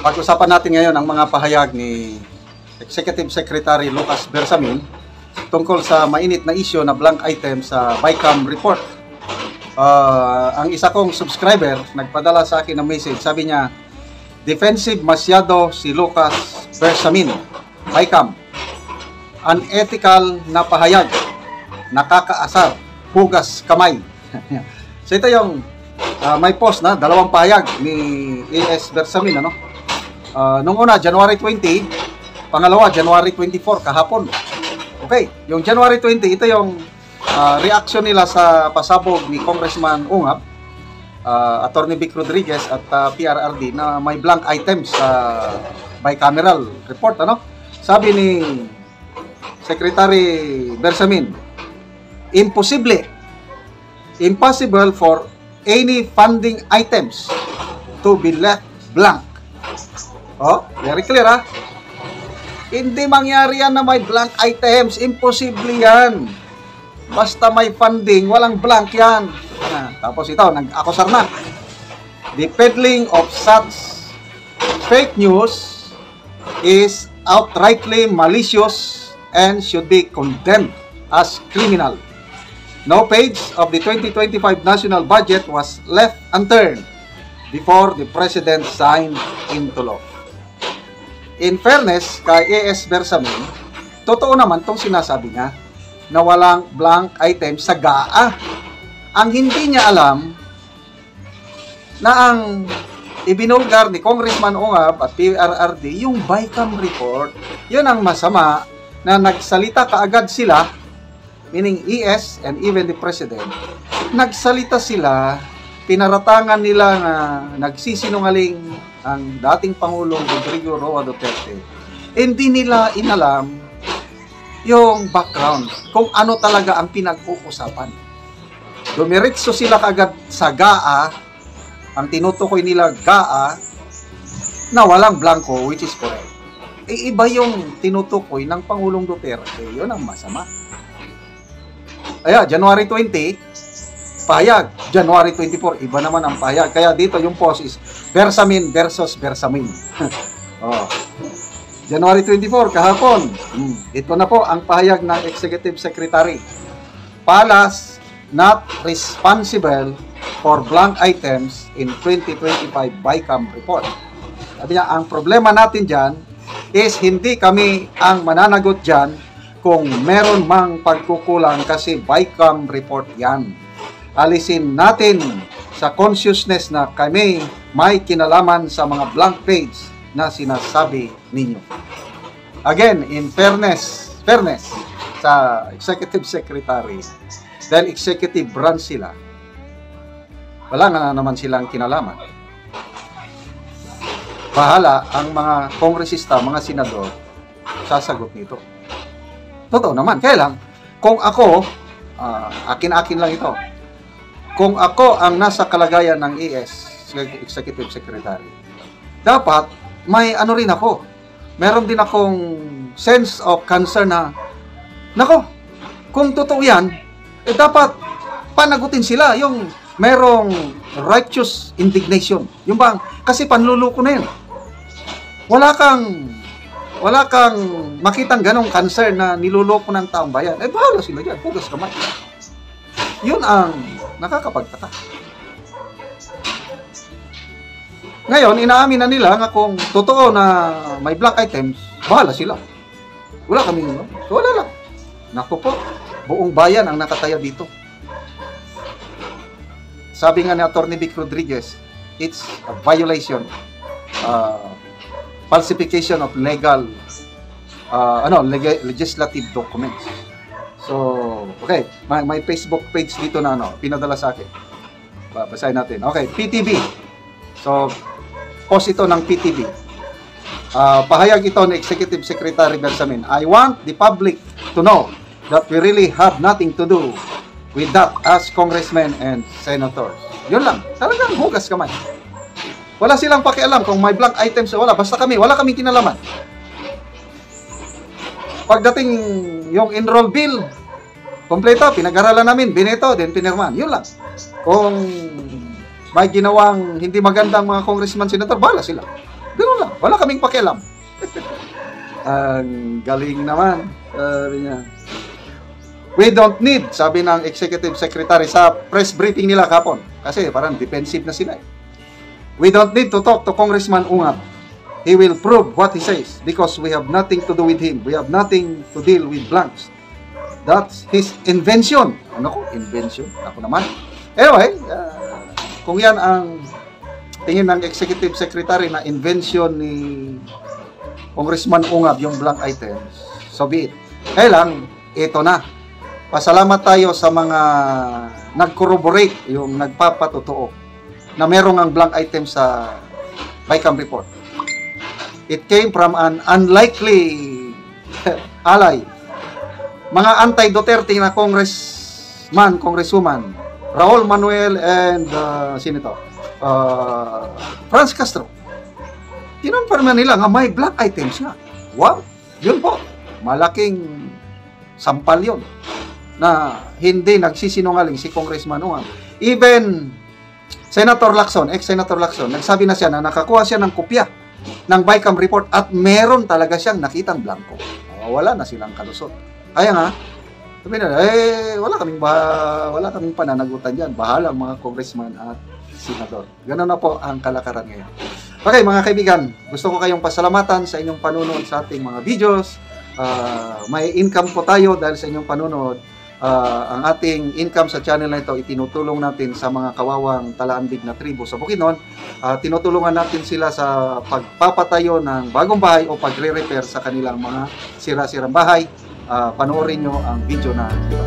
Pag-usapan natin ngayon ang mga pahayag ni Executive Secretary Lucas Bersamin tungkol sa mainit na issue na blank item sa BICAM report. Ang isa kong subscriber nagpadala sa akin ng message. Sabi niya, defensive masyado si Lucas Bersamin, BICAM. Unethical na pahayag, nakakaasar, hugas kamay. So ito yung may post na dalawang pahayag ni A.S. Bersamin, ano? Nung una, January 20, pangalawa, January 24, kahapon. Okay, yung January 20, ito yung reaction nila sa pasabog ni Congressman Ungab, Attorney Vic Rodriguez at PRRD na may blank items sa bicameral report, ano? Sabi ni Secretary Bersamin, impossible for any funding items to be left blank. Oh, very clear, ha? Hindi mangyari yan na may blank items. Imposible yan. Basta may funding, walang blank yan. Tapos ito, nag-akusar na. The peddling of such fake news is outrightly malicious and should be condemned as criminal. No page of the 2025 national budget was left unturned before the President signed into law. In fairness kay A.S. Bersamin, totoo naman itong sinasabi niya na walang blank item sa GAA. Ang hindi niya alam na ang ibinulgar ni Congressman Ungab at PRRD, yung BICAM report, yun ang masama na nagsalita kaagad sila, meaning ES and even the President, nagsalita sila, pinaratangan nila na nagsisinungaling ang dating Pangulong Rodrigo Roa Duterte. Hindi nila inalam yung background, kung ano talaga ang pinag-uusapan. Dumiretso sila kaagad sa GAA, ang tinutukoy nila GAA, na walang blanco, which is correct. Iba yung tinutukoy ng Pangulong Duterte, yun ang masama. January 20, pahayag. January 24, iba naman ang pahayag. Kaya dito yung post is Bersamin versus Bersamin. January 24, kahapon. Ito na po ang pahayag ng Executive Secretary. Palace not responsible for blank items in 2025 BICAM report. Sabi niya, ang problema natin dyan is hindi kami ang mananagot dyan kung meron mang pagkukulang kasi BICAM report yan. Alisin natin sa consciousness na kami may kinalaman sa mga blank page na sinasabi ninyo. Again, in fairness sa Executive Secretary, dahil executive branch sila, wala nga naman silang kinalaman. Bahala ang mga kongresista, mga senador, sasagot nito. Totoo naman. Kaya lang, kung ako, akin-akin lang ito, kung ako ang nasa kalagayan ng ES, Executive Secretary, dapat may ano rin ako. Meron din akong sense of concern na, nako, kung totoo yan, dapat panagutin sila. Yung merong righteous indignation. Yung bang, kasi panluloko na yun. Wala kang makitang ganong concern na niluloko ng taong bayan. Bahala sila dyan. Hugas kamay. Yun ang nakakapagtaka. Ngayon, inaamin na nila nga kung totoo na may blank items, bahala sila. Wala kami, no? So, wala lang. Naku po, buong bayan ang nakataya dito. Sabi nga ni Attorney Vic Rodriguez, it's a violation, falsification of legislative documents. So, okay, may Facebook page dito na pinadala sa akin. Basahin natin. Okay, PTV. So, post ito ng PTV. Pahayag ito ni Executive Secretary Bersamin. I want the public to know that we really have nothing to do with that as congressmen and senators. Yun lang. Talagang hugas kamay. Wala silang pakialam kung may blank items o wala. Basta wala kaming kinalaman. Pagdating yung enroll bill, kompleto, pinag-aralan namin, bineto, then pinirman. Yun lang. Kung may ginawang hindi magandang mga congressman, senator, bala sila. Ganoon lang. Wala kaming pakialam. Ang galing naman. Sabi niya. We don't need, sabi ng executive secretary sa press briefing nila kapon. Kasi parang defensive na sila. We don't need to talk to Congressman Ungab. He will prove what he says because we have nothing to do with him. We have nothing to deal with blanks. That's his invention. Ano ko? Invention? Ako naman. Anyway, kung yan ang tingin ng executive secretary na invention ni Congressman Ungab, yung blank items, so be it. Kaya lang, ito na. Pasalamat tayo sa mga nag-corroborate, yung nagpapatotoo na merong ang blank item sa BICAM report. It came from an unlikely ally. Mga anti-Duterte na congresswoman, Raul Manuel and sino ito? Franz Castro. Kinonfirma nila nga may blank items nga. Wow! Yun po. Malaking sampal yun na hindi nagsisinungaling si Congressman Ungab. Even Senator Lacson, ex-Senator Lacson, nagsabi na siya na nakakuha siya ng kopya ng BICAM report at meron talaga siyang nakitang blanco. Wala na silang kalusot. Kaya nga, sabi na, wala kaming pananagutan dyan. Bahala mga congressman at senador. Ganun na po ang kalakaran ngayon. Okay mga kaibigan, gusto ko kayong pasalamatan sa inyong panunood sa ating mga videos. May income po tayo dahil sa inyong panunood. Ang ating income sa channel na ito itinutulong natin sa mga kawawang talaandig na tribo sa Bukidnon. Tinutulungan natin sila sa pagpapatayo ng bagong bahay o pagre-repair sa kanilang mga sira-sirang bahay. Panoorin nyo ang video na ito.